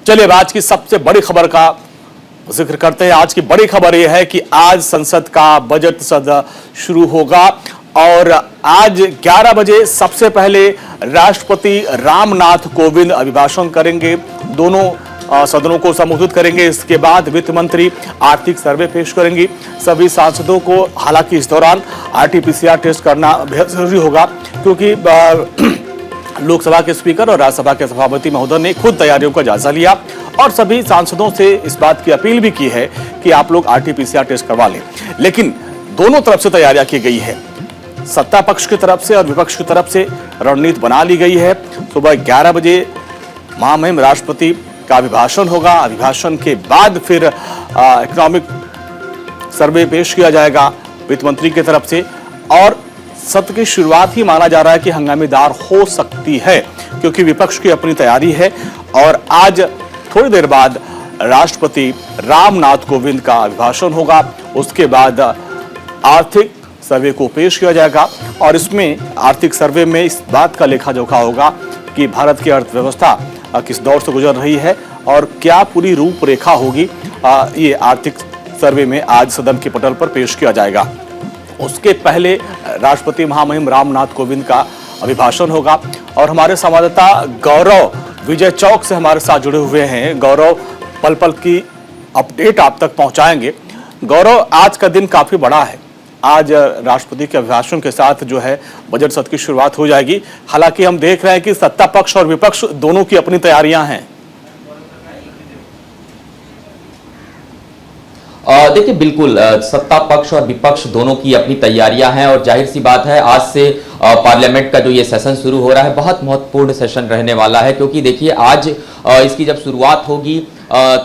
चलिए अब आज की सबसे बड़ी खबर का जिक्र करते हैं। आज की बड़ी खबर यह है कि आज संसद का बजट सत्र शुरू होगा और आज 11 बजे सबसे पहले राष्ट्रपति रामनाथ कोविंद अभिभाषण करेंगे, दोनों सदनों को संबोधित करेंगे। इसके बाद वित्त मंत्री आर्थिक सर्वे पेश करेंगी। सभी सांसदों को हालांकि इस दौरान RT-PCR टेस्ट करना बेहद जरूरी होगा, क्योंकि लोकसभा के स्पीकर और राज्यसभा के सभापति महोदय ने खुद तैयारियों का जायजा लिया और सभी सांसदों से इस बात की अपील भी की है कि आप लोग RT-PCR टेस्ट करवा लें। लेकिन दोनों तरफ से तैयारियां की गई है, सत्ता पक्ष की तरफ से और विपक्ष की तरफ से रणनीति बना ली गई है। सुबह 11 बजे महामहिम राष्ट्रपति का अभिभाषण होगा। अभिभाषण के बाद फिर इकोनॉमिक सर्वे पेश किया जाएगा वित्त मंत्री की तरफ से, और सत्र की शुरुआत ही माना जा रहा है कि हंगामेदार हो सकती है, क्योंकि विपक्ष की अपनी तैयारी है। और आज थोड़ी देर बाद राष्ट्रपति रामनाथ कोविंद का अभिभाषण होगा। उसके बाद आर्थिक सर्वे को पेश किया जाएगा और इसमें आर्थिक सर्वे में इस बात का लेखा जोखा होगा कि भारत की अर्थव्यवस्था किस दौर से गुजर रही है और क्या पूरी रूपरेखा होगी। ये आर्थिक सर्वे में आज सदन के पटल पर पेश किया जाएगा। उसके पहले राष्ट्रपति महामहिम रामनाथ कोविंद का अभिभाषण होगा और हमारे संवाददाता गौरव विजय चौक से हमारे साथ जुड़े हुए हैं। गौरव, पल पल की अपडेट आप तक पहुंचाएंगे। गौरव, आज का दिन काफी बड़ा है। आज राष्ट्रपति के अभिभाषण के साथ जो है बजट सत्र की शुरुआत हो जाएगी। हालांकि हम देख रहे हैं कि सत्ता पक्ष और विपक्ष दोनों की अपनी तैयारियां हैं। देखिए, बिल्कुल सत्ता पक्ष और विपक्ष दोनों की अपनी तैयारियां हैं और जाहिर सी बात है आज से पार्लियामेंट का जो ये सेशन शुरू हो रहा है बहुत महत्वपूर्ण सेशन रहने वाला है, क्योंकि देखिए आज इसकी जब शुरुआत होगी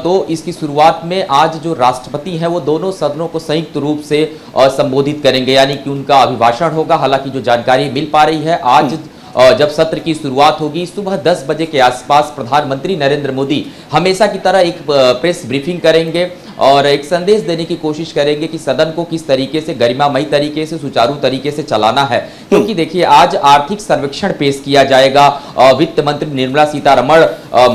तो इसकी शुरुआत में आज जो राष्ट्रपति हैं वो दोनों सदनों को संयुक्त रूप से संबोधित करेंगे, यानी कि उनका अभिभाषण होगा। हालांकि जो जानकारी मिल पा रही है, आज जब सत्र की शुरुआत होगी सुबह 10 बजे के आसपास प्रधानमंत्री नरेंद्र मोदी हमेशा की तरह एक प्रेस ब्रीफिंग करेंगे और एक संदेश देने की कोशिश करेंगे कि सदन को किस तरीके से गरिमामयी तरीके से सुचारू तरीके से चलाना है। क्योंकि देखिए आज आर्थिक सर्वेक्षण पेश किया जाएगा, वित्त मंत्री निर्मला सीतारमण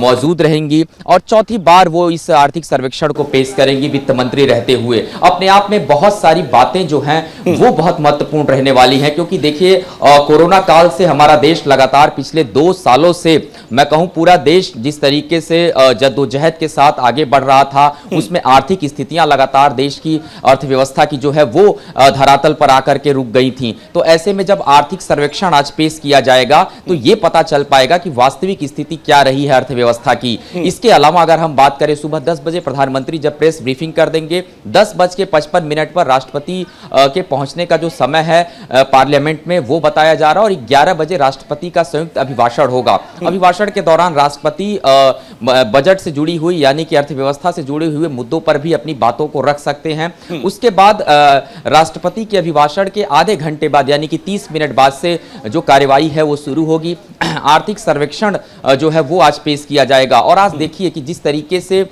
मौजूद रहेंगी और चौथी बार वो इस आर्थिक सर्वेक्षण को पेश करेंगी वित्त मंत्री रहते हुए। अपने आप में बहुत सारी बातें जो हैं वो बहुत महत्वपूर्ण रहने वाली हैं, क्योंकि देखिए कोरोना काल से हमारा देश लगातार पिछले 2 सालों से, मैं कहूं पूरा देश जिस तरीके से जद्दोजहद के साथ आगे बढ़ रहा था, उसमें आर्थिक स्थितियां लगातार देश की अर्थव्यवस्था की जो है वो धरातल पर आकर के रुक गई थी। तो ऐसे में जब आर्थिक सर्वेक्षण आज पेश किया जाएगा तो ये पता चल पाएगा कि वास्तविक स्थिति क्या रही है अर्थव्यवस्था की। इसके अलावा अगर हम बात करें, सुबह 10 बजे प्रधानमंत्री जब प्रेस ब्रीफिंग कर देंगे, 10:55 पर राष्ट्रपति के पहुंचने का जो समय है पार्लियामेंट में वो बताया जा रहा है और 11 बजे राष्ट्रपति का संयुक्त अभिभाषण होगा। अभिभाषण के दौरान राष्ट्रपति बजट से जुड़ी हुई यानी कि अर्थव्यवस्था से जुड़े हुए मुद्दों पर भी अपनी बातों को रख सकते हैं। उसके बाद राष्ट्रपति के अभिभाषण के आधे घंटे बाद यानी कि 30 मिनट बाद से जो कार्यवाही है वो शुरू होगी। आर्थिक सर्वेक्षण जो है वो आज पेश किया जाएगा और आज देखिए कि जिस तरीके से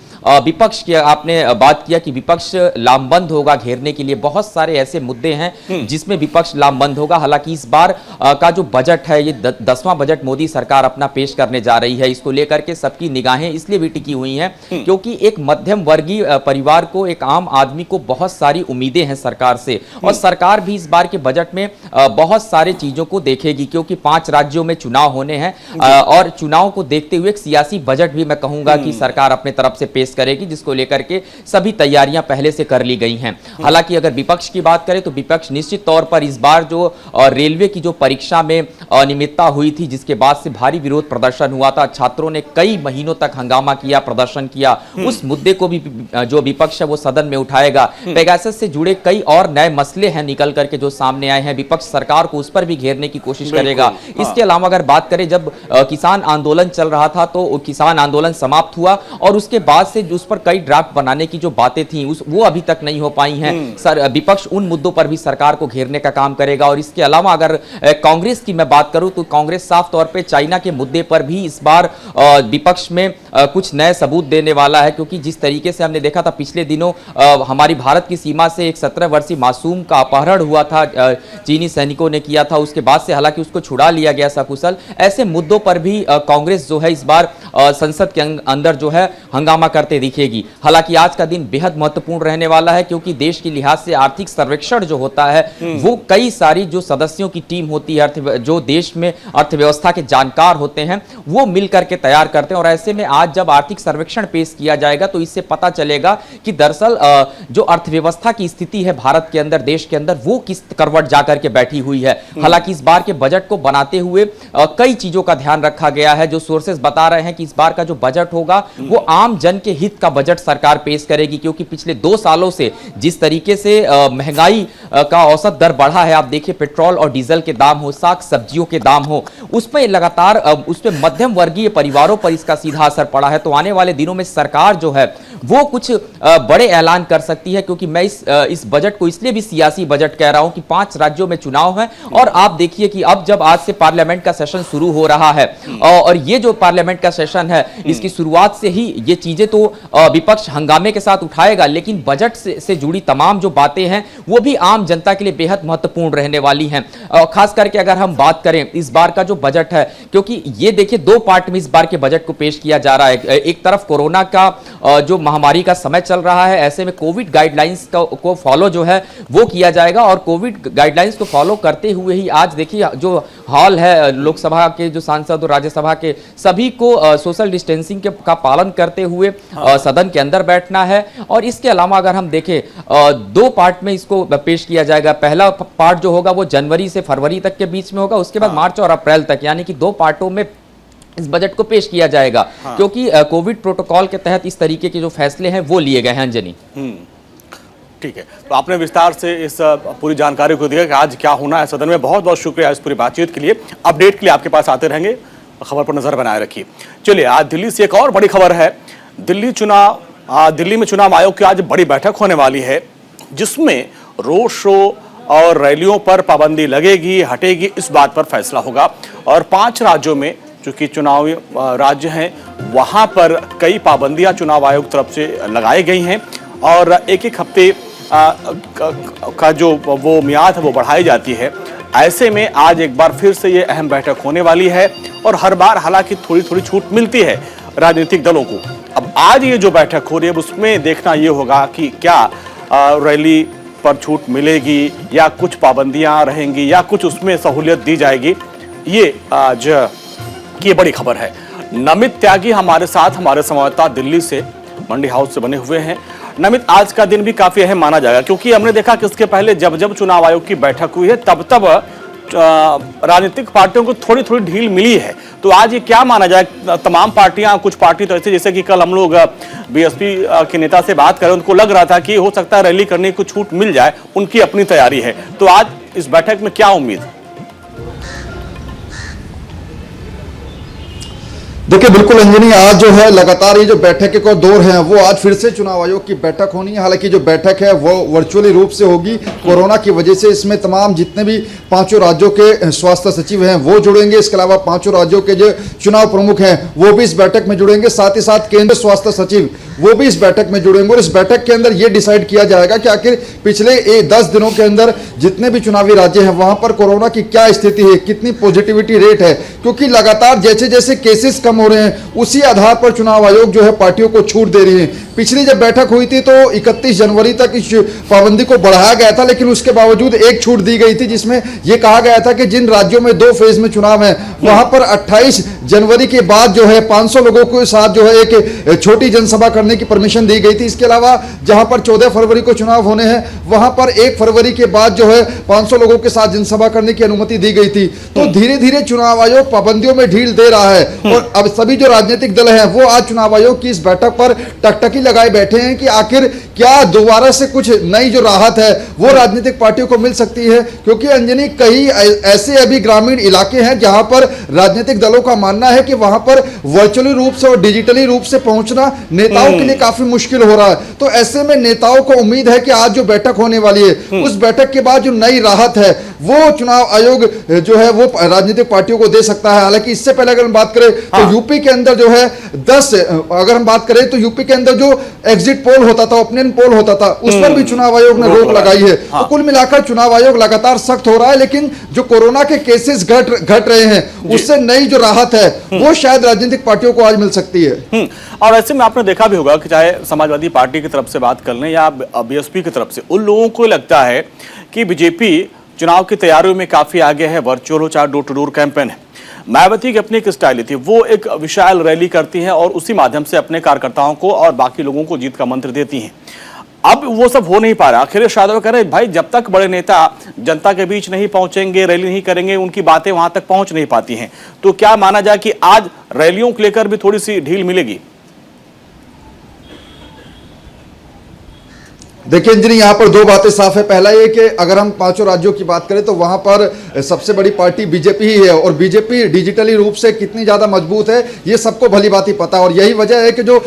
विपक्ष की आपने बात किया कि विपक्ष लामबंद होगा घेरने के लिए, बहुत सारे ऐसे मुद्दे हैं जिसमें विपक्ष लामबंद होगा। हालांकि इस बार का जो बजट है ये 10वां बजट मोदी सरकार अपना पेश करने जा रही है। इसको लेकर के सबकी निगाहें इसलिए भी टिकी हुई हैं क्योंकि एक मध्यम वर्गीय परिवार को, एक आम आदमी को बहुत सारी उम्मीदें हैं सरकार से और सरकार भी इस बार के बजट में बहुत सारे चीजों को देखेगी, क्योंकि 5 राज्यों में चुनाव होने हैं और चुनाव को देखते हुए एक सियासी बजट भी मैं कहूंगा कि सरकार अपने तरफ से पेश करेगी, जिसको लेकर के सभी तैयारियां पहले से कर ली गई हैं। हालांकि अगर विपक्ष की बात करें तो विपक्ष निश्चित तौर पर इस बार जो रेलवे की जो परीक्षा में अनियमितता हुई थी, जिसके बाद से भारी विरोध प्रदर्शन हुआ था, छात्रों ने कई महीनों तक हंगामा किया, प्रदर्शन किया, उस मुद्दे को भी जो विपक्ष है वो सदन में उठाएगा। पेगासस से जुड़े कई और नए मसले हैं निकल करके जो सामने आए हैं, विपक्ष सरकार को उस पर भी घेरने की कोशिश करेगा। इसके अलावा अगर बात करें, जब किसान आंदोलन चल रहा था तो किसान आंदोलन समाप्त हुआ और उसके बाद से उस पर कई ड्राफ्ट बनाने की जो बातें थी वो अभी तक नहीं हो पाई हैं। सर विपक्ष उन मुद्दों पर भी सरकार को घेरने का काम करेगा। और इसके अलावा अगर कांग्रेस की मैं बात करूं तो कांग्रेस साफ तौर पे चाइना के मुद्दे पर भी इस बार विपक्ष में कुछ नए सबूत देने वाला है, क्योंकि जिस तरीके से हमने देखा था पिछले दिनों हमारी भारत की सीमा से एक 17 वर्षीय मासूम का अपहरण हुआ था, चीनी सैनिकों ने किया था, उसके बाद से हालांकि उसको छुड़ा लिया गया सकुशल। ऐसे मुद्दों पर भी कांग्रेस जो है इस बार संसद के अंदर जो है हंगामा करते दिखेगी। हालांकि आज का दिन बेहद महत्वपूर्ण रहने वाला है, क्योंकि देश के लिहाज से आर्थिक सर्वेक्षण जो होता है वो कई सारी जो सदस्यों की टीम होती है, जो देश में अर्थव्यवस्था के जानकार होते हैं वो मिल करके तैयार करते हैं। और ऐसे में आज जब आर्थिक सर्वेक्षण पेश किया जाएगा तो इससे पता चलेगा कि दरअसल जो अर्थव्यवस्था की स्थिति है भारत के अंदर, देश के अंदर, वो किस करवट जाकर के बैठी हुई है। हालांकि इस बार के बजट को बनाते हुए कई चीजों का ध्यान रखा गया है। जो सोर्सेस बता रहे हैं कि इस बार का जो बजट होगा वो आम जन के हित का बजट सरकार पेश करेगी, क्योंकि पिछले 2 सालों से जिस तरीके से महंगाई का औसत दर बढ़ा है, आप देखिए पेट्रोल और डीजल के दाम हो, साग सब्जियों के दाम हो, उसमें लगातार उसमें मध्यम वर्गीय परिवारों पर इसका सीधा असर पड़ा है। तो आने वाले दिनों में सरकार जो है वो कुछ बड़े ऐलान कर सकती है, क्योंकि मैं इस बजट को इसलिए भी सियासी बजट कह रहा हूं कि 5 राज्यों में चुनाव है। और आप देखिए कि अब जब आज से पार्लियामेंट का सेशन शुरू हो रहा है और ये जो पार्लियामेंट का सेशन है इसकी शुरुआत से ही ये चीजें तो विपक्ष हंगामे के साथ उठाएगा, लेकिन बजट से जुड़ी तमाम जो बातें हैं वो भी आम जनता के लिए बेहद महत्वपूर्ण रहने वाली हैं। खास करके अगर हम बात करें इस बार का जो बजट है, क्योंकि ये देखिए 2 पार्ट में इस बार के बजट को पेश किया जा रहा है। एक तरफ कोरोना का जो महामारी का समय चल रहा है, ऐसे में कोविड गाइडलाइंस को फॉलो जो है वो किया जाएगा। और कोविड गाइडलाइंस को फॉलो करते हुए ही आज देखिए जो हॉल है लोकसभा के जो सांसद और राज्यसभा के सभी को सोशल डिस्टेंसिंग का पालन करते हुए सदन के अंदर बैठना है। और इसके अलावा अगर हम देखें 2 पार्ट में इसको पेश किया जाएगा। पहला पार्ट जो होगा वो जनवरी से फरवरी तक के बीच में होगा, उसके बाद मार्च और अप्रैल तक, यानी कि 2 पार्टों में इस बजट को पेश किया जाएगा। क्योंकि कोविड प्रोटोकॉल के तहत इस तरीके के जो फैसले हैं वो लिए गए हैं। अंजनी, ठीक है, तो आपने विस्तार से इस पूरी जानकारी को दिया कि आज क्या होना है सदन में। बहुत बहुत शुक्रिया इस पूरी बातचीत के लिए। अपडेट के लिए आपके पास आते रहेंगे, खबर पर नजर बनाए रखिए। चलिए, आज दिल्ली से एक और बड़ी खबर है। दिल्ली में चुनाव आयोग की आज बड़ी बैठक होने वाली है, जिसमें रोड शो और रैलियों पर पाबंदी लगेगी हटेगी, इस बात पर फैसला होगा। और 5 राज्यों में चूंकि चुनावी राज्य हैं वहां पर कई पाबंदियां चुनाव आयोग तरफ से लगाई गई हैं और एक हफ्ते का जो वो मियाद है वो बढ़ाई जाती है। ऐसे में आज एक बार फिर से ये अहम बैठक होने वाली है और हर बार हालांकि थोड़ी थोड़ी छूट मिलती है राजनीतिक दलों को। अब आज ये जो बैठक हो रही है उसमें देखना ये होगा कि क्या रैली पर छूट मिलेगी या कुछ पाबंदियां रहेंगी या कुछ उसमें सहूलियत दी जाएगी। ये आज की बड़ी खबर है। नमित त्यागी हमारे साथ, हमारे संवाददाता दिल्ली से मंडी हाउस से बने हुए हैं। नमित, आज का दिन भी काफी अहम माना जाएगा, क्योंकि हमने देखा कि इसके पहले जब जब चुनाव आयोग की बैठक हुई है तब तब राजनीतिक पार्टियों को थोड़ी थोड़ी ढील मिली है। तो आज ये क्या माना जाए, तमाम पार्टियां, कुछ पार्टी तो ऐसे, जैसे कि कल हम लोग बीएसपी के नेता से बात करें, उनको लग रहा था कि हो सकता है रैली करने की छूट मिल जाए, उनकी अपनी तैयारी है। तो आज इस बैठक में क्या उम्मीद है? देखिए, बिल्कुल अंजनी, आज जो है लगातार ये जो बैठक का दौर है वो आज फिर से चुनाव आयोग की बैठक होनी है। हालांकि जो बैठक है वो वर्चुअली रूप से होगी कोरोना की वजह से। इसमें तमाम जितने भी 5 राज्यों के स्वास्थ्य सचिव हैं वो जुड़ेंगे। इसके अलावा 5 राज्यों के जो चुनाव प्रमुख हैं वो भी इस बैठक में जुड़ेंगे। साथ ही साथ केंद्रीय स्वास्थ्य सचिव वो भी इस बैठक में जुड़ेंगे। और इस बैठक के अंदर ये डिसाइड किया जाएगा कि आखिर पिछले 10 दिनों के अंदर जितने भी चुनावी राज्य हैं वहां पर कोरोना की क्या स्थिति है, कितनी पॉजिटिविटी रेट है। क्योंकि लगातार जैसे जैसे केसेस कम हो रहे हैं उसी आधार पर चुनाव आयोग जो है पार्टियों को छूट दे रही है। पिछली जब बैठक हुई थी तो 31 जनवरी तक इस पाबंदी को बढ़ाया गया था, लेकिन उसके बावजूद एक छूट दी गई थी जिसमें यह कहा गया था कि जिन राज्यों में 2 फेज में चुनाव है वहां पर 28 जनवरी के बाद जो है 500 लोगों के साथ जो है एक छोटी जनसभा करने की परमिशन दी गई थी। इसके अलावा जहां पर 14 फरवरी को चुनाव होने हैं वहां पर 1 फरवरी के बाद जो है 500 लोगों के साथ जनसभा करने की अनुमति दी गई थी। तो धीरे धीरे चुनाव आयोग पाबंदियों में ढील दे रहा है और अब सभी जो राजनीतिक दल हैं वो आज चुनाव आयोग की इस बैठक पर टकटकी लगाए बैठे हैं कि आखिर क्या दोबारा से कुछ नई जो राहत है वो राजनीतिक पार्टियों को मिल सकती है? क्योंकि अंजनी कई ऐसे अभी ग्रामीण इलाके हैं जहां पर राजनीतिक दलों का मानना है कि वहां पर वर्चुअली रूप से और डिजिटली रूप से पहुंचना नेताओं के लिए काफी मुश्किल हो रहा है। तो ऐसे में नेताओं को उम्मीद है कि आज जो बैठक होने वाली है उस बैठक के बाद जो नई राहत है वो चुनाव आयोग जो है वो राजनीतिक पार्टियों को दे सकता है। हालांकि इससे पहले अगर हम बात करें तो यूपी के अंदर जो है 10 अगर हम बात करें तो यूपी के अंदर जो एग्जिट पोल होता था, ओपिनियन पोल होता था, उस पर भी चुनाव आयोग ने रोक लगाई है। तो कुल मिलाकर चुनाव आयोग लगातार सख्त हो रहा है, लेकिन जो कोरोना के केसेस घट रहे हैं उससे नई जो राहत है वो शायद राजनीतिक पार्टियों को आज मिल सकती है। और ऐसे में आपने देखा भी होगा कि चाहे समाजवादी पार्टी की तरफ से बात कर लें या बीएसपी की तरफ से, उन लोगों को लगता है कि बीजेपी चुनाव की तैयारियों में काफी आगे है, वर्चुअल हो चाहे डोर टू डोर कैंपेन है। मायावती की अपनी एक स्टाइल थी, वो एक विशाल रैली करती हैं और उसी माध्यम से अपने कार्यकर्ताओं को और बाकी लोगों को जीत का मंत्र देती हैं। अब वो सब हो नहीं पा रहा। अखिलेश यादव कह रहे भाई जब तक बड़े नेता जनता के बीच नहीं पहुंचेंगे, रैली नहीं करेंगे, उनकी बातें वहां तक पहुंच नहीं पाती हैं। तो क्या माना जाए कि आज रैलियों को लेकर भी थोड़ी सी ढील मिलेगी? देखिए अंजनी, यहाँ पर दो बातें साफ है। पहला ये कि अगर हम पांचों राज्यों की बात करें तो वहां पर सबसे बड़ी पार्टी बीजेपी ही है और बीजेपी डिजिटली रूप से कितनी ज्यादा मजबूत है ये सबको भली भांति पता है। और यही वजह है कि जो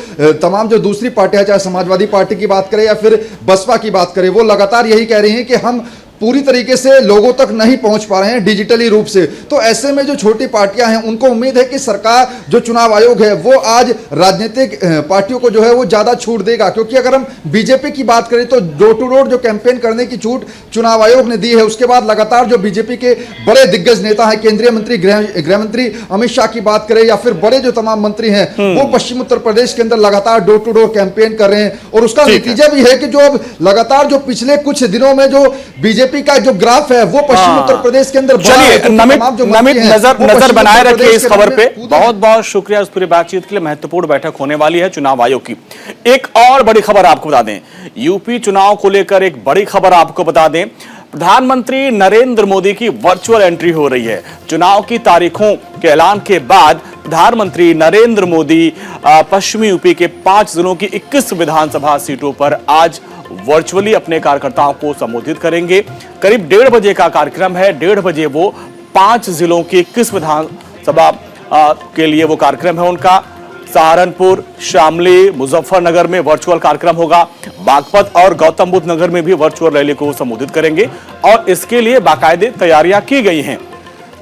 तमाम जो दूसरी पार्टियां, चाहे समाजवादी पार्टी की बात करें या फिर बसपा की बात करें, वो लगातार यही कह रही हैं कि हम पूरी तरीके से लोगों तक नहीं पहुंच पा रहे हैं डिजिटली रूप से। तो ऐसे में जो छोटी पार्टियां हैं उनको उम्मीद है कि सरकार, जो चुनाव आयोग है, वो आज राजनीतिक पार्टियों को जो है वो ज्यादा छूट देगा। क्योंकि अगर हम बीजेपी की बात करें तो डोर टू डोर जो कैंपेन करने की छूट चुनाव आयोग ने दी है, उसके बाद लगातार जो बीजेपी के बड़े दिग्गज नेता हैं, केंद्रीय मंत्री, गृह मंत्री अमित शाह की बात करें या फिर बड़े जो तमाम मंत्री हैं, वो पश्चिम उत्तर प्रदेश के अंदर लगातार डोर टू डोर कैंपेन कर रहे हैं। और उसका नतीजा भी है कि जो अब लगातार जो पिछले कुछ दिनों में जो बीजेपी का जो ग्राफ है वो पश्चिम उत्तर प्रदेश के अंदर नमित नजर बनाए रखिए इस खबर पे। बहुत बहुत शुक्रिया इस पूरी बातचीत के लिए। महत्वपूर्ण बैठक होने वाली है चुनाव आयोग की। एक और बड़ी खबर आपको बता दें, यूपी चुनाव को लेकर एक बड़ी खबर आपको बता दें। प्रधानमंत्री नरेंद्र मोदी की वर्चुअल एंट्री हो रही है। चुनाव की तारीखों के ऐलान के बाद प्रधानमंत्री नरेंद्र मोदी पश्चिमी यूपी के 5 जिलों की 21 विधानसभा सीटों पर आज वर्चुअली अपने कार्यकर्ताओं को संबोधित करेंगे। करीब 1:30 बजे का कार्यक्रम है। 1:30 बजे वो 5 जिलों की 21 विधानसभा के लिए वो कार्यक्रम है उनका। सहारनपुर, शामली, मुजफ्फरनगर में वर्चुअल कार्यक्रम होगा। बागपत और गौतम बुद्ध नगर में भी वर्चुअल रैली को संबोधित करेंगे और इसके लिए बाकायदे तैयारियां की गई हैं।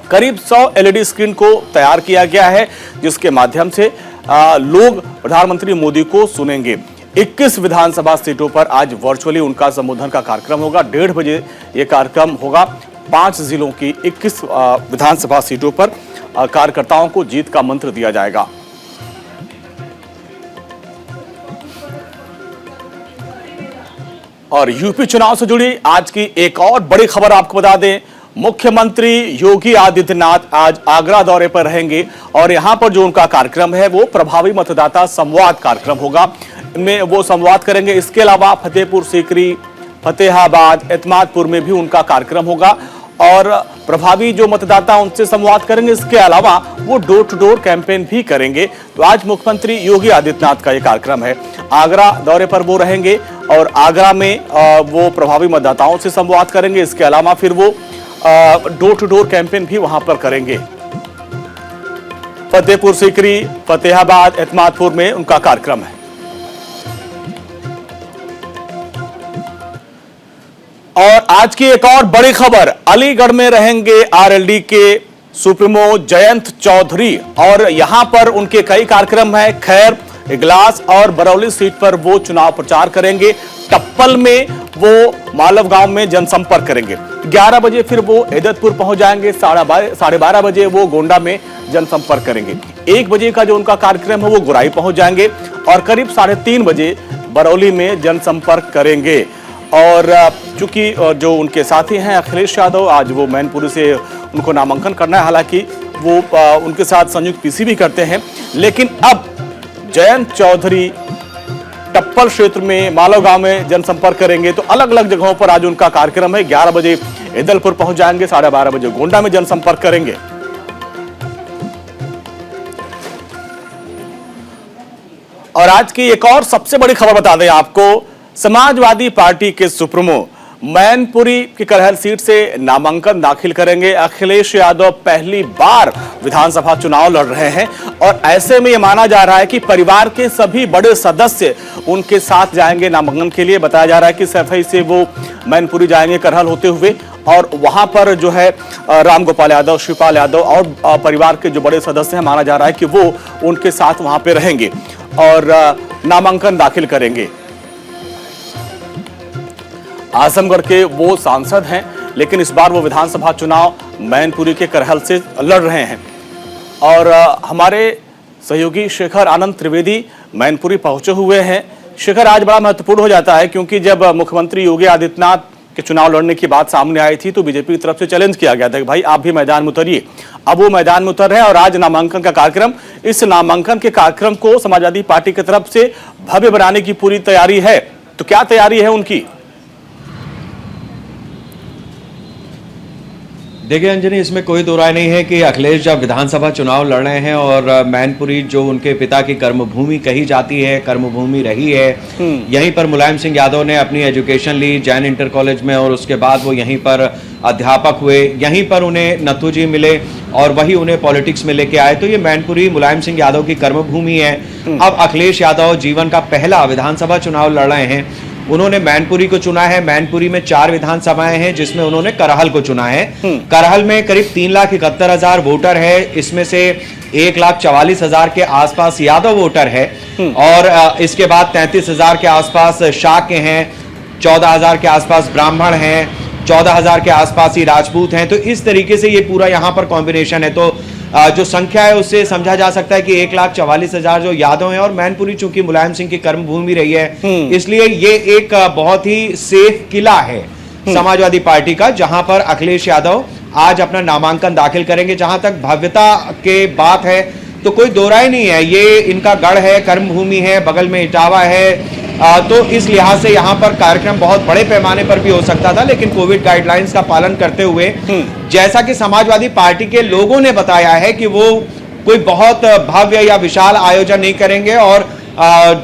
करीब 100 LED स्क्रीन को तैयार किया गया है जिसके माध्यम से लोग प्रधानमंत्री मोदी को सुनेंगे। 21 विधानसभा सीटों पर आज वर्चुअली उनका संबोधन का कार्यक्रम होगा। 1:30 बजे यह कार्यक्रम होगा। 5 जिलों की 21 विधानसभा सीटों पर कार्यकर्ताओं को जीत का मंत्र दिया जाएगा। और यूपी चुनाव से जुड़ी आज की एक और बड़ी खबर आपको बता दें, मुख्यमंत्री योगी आदित्यनाथ आज आगरा दौरे पर रहेंगे और यहां पर जो उनका कार्यक्रम है वो प्रभावी मतदाता संवाद कार्यक्रम होगा। इनमें वो संवाद करेंगे। इसके अलावा फतेहपुर सीकरी, फतेहाबाद, एतमादपुर में भी उनका कार्यक्रम होगा और प्रभावी जो मतदाता उनसे संवाद करेंगे। इसके अलावा वो डोर टू डोर कैंपेन भी करेंगे। तो आज मुख्यमंत्री योगी आदित्यनाथ का ये कार्यक्रम है। आगरा दौरे पर वो रहेंगे और आगरा में वो प्रभावी मतदाताओं से संवाद करेंगे। इसके अलावा फिर वो डोर टू डोर कैंपेन भी वहां पर करेंगे। फतेहपुर सीकरी, फतेहाबाद, एतमादपुर में उनका कार्यक्रम है। और आज की एक और बड़ी खबर, अलीगढ़ में रहेंगे आरएलडी के सुप्रीमो जयंत चौधरी और यहां पर उनके कई कार्यक्रम हैं। खैर, इगलास और बरौली सीट पर वो चुनाव प्रचार करेंगे। टप्पल में वो मालव गांव में जनसंपर्क करेंगे। 11 बजे फिर वो एदतपुर पहुंच जाएंगे। 12:30 बजे वो गोंडा में जनसंपर्क करेंगे। 1 बजे का जो उनका कार्यक्रम है वो गुराई पहुंच जाएंगे और करीब 3:30 बजे बरौली में जनसंपर्क करेंगे। और चूंकि जो उनके साथी हैं अखिलेश यादव, आज वो मैनपुरी से उनको नामांकन करना है। हालांकि वो उनके साथ संयुक्त पीसी भी करते हैं, लेकिन अब जयंत चौधरी टप्पल क्षेत्र में, मालव गांव में जनसंपर्क करेंगे। तो अलग अलग जगहों पर आज उनका कार्यक्रम है। 11 बजे एदलपुर पहुंच जाएंगे, 12:30 बजे गोंडा में जनसंपर्क करेंगे। और आज की एक और सबसे बड़ी खबर बता दें आपको, समाजवादी पार्टी के सुप्रीमो मैनपुरी की करहल सीट से नामांकन दाखिल करेंगे। अखिलेश यादव पहली बार विधानसभा चुनाव लड़ रहे हैं और ऐसे में यह माना जा रहा है कि परिवार के सभी बड़े सदस्य उनके साथ जाएंगे नामांकन के लिए। बताया जा रहा है कि सफाई से वो मैनपुरी जाएंगे करहल होते हुए और वहां पर जो है रामगोपाल यादव, शिवपाल यादव और परिवार के जो बड़े सदस्य हैं, माना जा रहा है कि वो उनके साथ वहां पे रहेंगे और नामांकन दाखिल करेंगे। आजमगढ़ के वो सांसद हैं, लेकिन इस बार वो विधानसभा चुनाव मैनपुरी के करहल से लड़ रहे हैं। और हमारे सहयोगी शेखर आनंद त्रिवेदी मैनपुरी पहुंचे हुए हैं। शेखर, आज बड़ा महत्वपूर्ण हो जाता है क्योंकि जब मुख्यमंत्री योगी आदित्यनाथ के चुनाव लड़ने की बात सामने आई थी तो बीजेपी की तरफ से चैलेंज किया गया था कि भाई आप भी मैदान में उतरिए। अब वो मैदान में उतर रहे हैं और आज नामांकन का कार्यक्रम, इस नामांकन के कार्यक्रम को समाजवादी पार्टी की तरफ से भव्य बनाने की पूरी तैयारी है। तो क्या तैयारी है उनकी? देखिए अंजनी, इसमें कोई दो राय नहीं है कि अखिलेश जब विधानसभा चुनाव लड़ रहे हैं और मैनपुरी जो उनके पिता की कर्मभूमि कही जाती है, कर्मभूमि रही है, यहीं पर मुलायम सिंह यादव ने अपनी एजुकेशन ली जैन इंटर कॉलेज में और उसके बाद वो यहीं पर अध्यापक हुए। यहीं पर उन्हें नथू जी मिले और वही उन्हें पॉलिटिक्स में लेके आए। तो ये मैनपुरी मुलायम सिंह यादव की कर्मभूमि है। अब अखिलेश यादव जीवन का पहला विधानसभा चुनाव लड़ रहे हैं। उन्होंने मैनपुरी को चुना है। मैनपुरी में 4 विधानसभाएं हैं जिसमें उन्होंने करहल को चुना है। करहल में करीब 3,71,000 वोटर है। इसमें से 1,44,000 के आसपास यादव वोटर है और इसके बाद 33,000 के आसपास शाक्य हैं, 14,000 के आसपास ब्राह्मण हैं, 14,000 के आसपास ही राजपूत हैं। तो इस तरीके से ये पूरा यहाँ पर कॉम्बिनेशन है। तो जो संख्या है उससे समझा जा सकता है कि 1,44,000 जो यादव हैं और मैनपुरी चूंकि मुलायम सिंह की कर्मभूमि रही है, इसलिए ये एक बहुत ही सेफ किला है समाजवादी पार्टी का, जहां पर अखिलेश यादव आज अपना नामांकन दाखिल करेंगे। जहां तक भव्यता के बात है तो कोई दो राय नहीं है, ये इनका गढ़ है, कर्मभूमि है, बगल में इटावा है। तो इस लिहाज से यहाँ पर कार्यक्रम बहुत बड़े पैमाने पर भी हो सकता था, लेकिन कोविड गाइडलाइंस का पालन करते हुए, जैसा कि समाजवादी पार्टी के लोगों ने बताया है कि वो कोई बहुत भव्य या विशाल आयोजन नहीं करेंगे और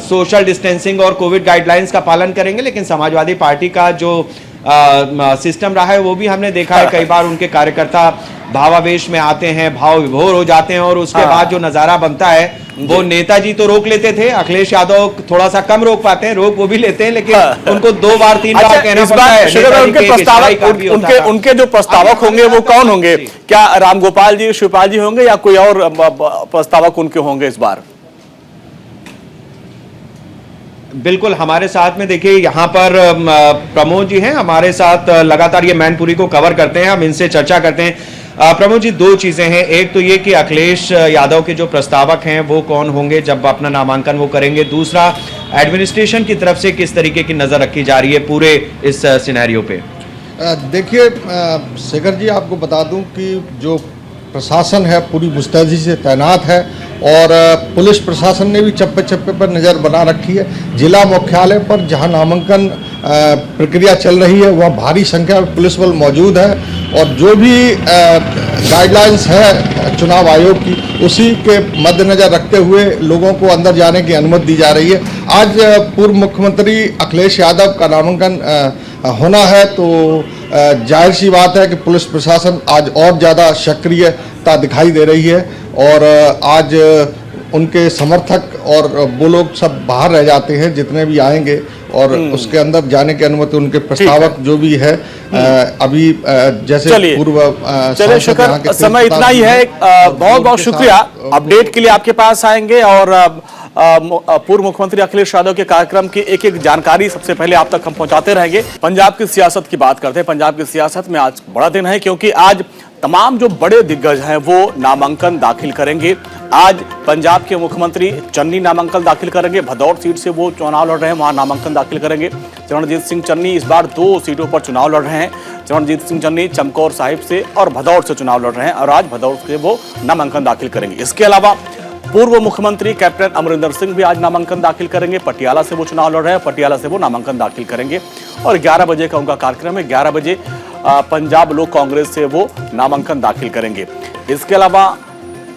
सोशल डिस्टेंसिंग और कोविड गाइडलाइंस का पालन करेंगे। लेकिन समाजवादी पार्टी का जो सिस्टम रहा है वो भी हमने देखा है। कई बार उनके कार्यकर्ता भावावेश में आते हैं, भाव विभोर हो जाते हैं और उसके बाद जो नजारा बनता है वो नेताजी तो रोक लेते थे, अखिलेश यादव थोड़ा सा कम रोक पाते हैं, रोक वो भी लेते हैं लेकिन उनको 2 बार 3 बार कहना पड़ता है। उनके जो प्रस्तावक होंगे वो कौन होंगे? क्या रामगोपाल जी, शिवपाल जी होंगे या कोई और प्रस्तावक उनके होंगे इस बार? बिल्कुल, हमारे साथ में देखिए यहाँ पर प्रमोद जी हैं, हमारे साथ लगातार ये मैनपुरी को कवर करते हैं, हम इनसे चर्चा करते हैं। प्रमोद जी, 2 चीजें हैं। एक तो ये कि अखिलेश यादव के जो प्रस्तावक हैं वो कौन होंगे जब अपना नामांकन वो करेंगे। दूसरा, एडमिनिस्ट्रेशन की तरफ से किस तरीके की नजर रखी जा रही है पूरे इस सिनेरियो पे? देखिए शेखर जी, आपको बता दूं कि जो प्रशासन है पूरी मुस्तैदी से तैनात है और पुलिस प्रशासन ने भी चप्पे चप्पे पर नज़र बना रखी है। जिला मुख्यालय पर जहां नामांकन प्रक्रिया चल रही है वहाँ भारी संख्या में पुलिस बल मौजूद है और जो भी गाइडलाइंस है चुनाव आयोग की उसी के मद्देनज़र रखते हुए लोगों को अंदर जाने की अनुमति दी जा रही है। आज पूर्व मुख्यमंत्री अखिलेश यादव का नामांकन होना है तो जाहिर सी बात है कि पुलिस प्रशासन आज और ज़्यादा सक्रियता दिखाई दे रही है और आज उनके समर्थक और वो लोग सब बाहर रह जाते हैं जितने भी आएंगे और उसके अंदर जाने की अनुमति उनके प्रस्तावक जो भी है अभी जैसे पूर्व चलिए शेखर, समय इतना ही है। बहुत बहुत शुक्रिया। अपडेट के लिए आपके पास आएंगे और पूर्व मुख्यमंत्री अखिलेश यादव के कार्यक्रम की एक एक जानकारी सबसे पहले आप तक हम पहुंचाते रहेंगे। पंजाब की सियासत की बात करते हैं। पंजाब की सियासत में आज बड़ा दिन है क्योंकि आज तमाम जो बड़े दिग्गज हैं वो नामांकन दाखिल करेंगे। आज पंजाब के मुख्यमंत्री चन्नी नामांकन दाखिल करेंगे। भदौर सीट से वो चुनाव लड़ रहे हैं, वहां नामांकन दाखिल करेंगे। चरणजीत सिंह चन्नी इस बार 2 सीटों पर चुनाव लड़ रहे हैं। चरणजीत सिंह चन्नी चमकौर साहिब से और भदौर से चुनाव लड़ रहे हैं और आज भदौर से वो नामांकन दाखिल करेंगे। इसके अलावा पूर्व मुख्यमंत्री कैप्टन अमरिंदर सिंह भी आज नामांकन दाखिल करेंगे। पटियाला से वो चुनाव लड़ रहे हैं, पटियाला से वो नामांकन दाखिल करेंगे और 11 बजे का उनका कार्यक्रम है। 11 बजे पंजाब लोक कांग्रेस से वो नामांकन दाखिल करेंगे। इसके अलावा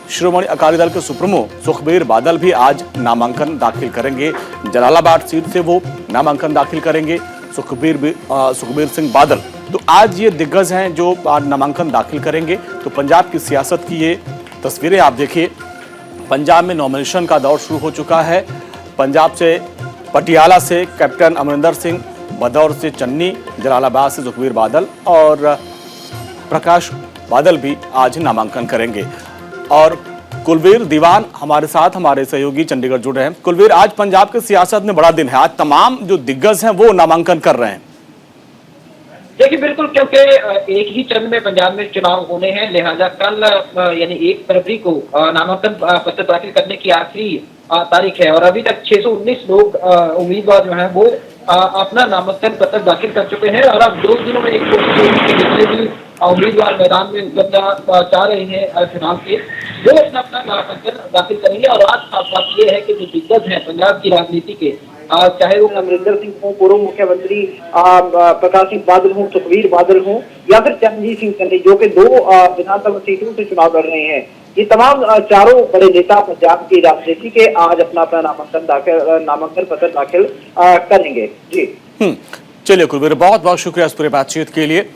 शिरोमणि अकाली दल के सुप्रीमो सुखबीर बादल भी आज नामांकन दाखिल करेंगे। जलालाबाद सीट से वो नामांकन दाखिल करेंगे सुखबीर सिंह बादल। तो आज ये दिग्गज हैं जो आज नामांकन दाखिल करेंगे। तो पंजाब की सियासत की ये तस्वीरें आप देखिए। पंजाब में नॉमिनेशन का दौर शुरू हो चुका है। पंजाब से पटियाला से कैप्टन अमरिंदर सिंह, भदौर से चन्नी, जलालाबाद से सुखबीर बादल और प्रकाश बादल भी आज नामांकन करेंगे। और कुलवीर दीवान हमारे साथ, हमारे सहयोगी चंडीगढ़ जुड़े हैं। कुलवीर, आज पंजाब की सियासत में बड़ा दिन है। आज तमाम जो दिग्गज हैं वो नामांकन कर रहे हैं। देखिए बिल्कुल, क्योंकि एक ही चरण में पंजाब में चुनाव होने हैं, लिहाजा कल यानी 1 फरवरी को नामांकन पत्र दाखिल करने की आखिरी तारीख है और अभी तक 619 लोग उम्मीदवार जो हैं वो अपना नामांकन पत्र दाखिल कर चुके हैं और अब 2 दिनों में एक जितने भी उम्मीदवार मैदान में उतरना चाह रहे हैं चुनाव के, वो अपना नामांकन दाखिल करेंगे। और आज खास बात यह है कि जो दिग्गज हैं पंजाब की राजनीति के, चाहे वो अमरिंदर सिंह हो, पूर्व मुख्यमंत्री प्रकाश सिंह बादल हो, सुखबीर बादल हो या फिर चरणजीत सिंह चन्नी जो कि 2 विधानसभा सीटों से चुनाव लड़ रहे हैं, ये तमाम चारों बड़े नेता पंजाब की राजनीति के आज अपना नामांकन पत्र दाखिल करेंगे। जी चलिए कुलवीर, बहुत बहुत शुक्रिया इस पूरी बातचीत के लिए।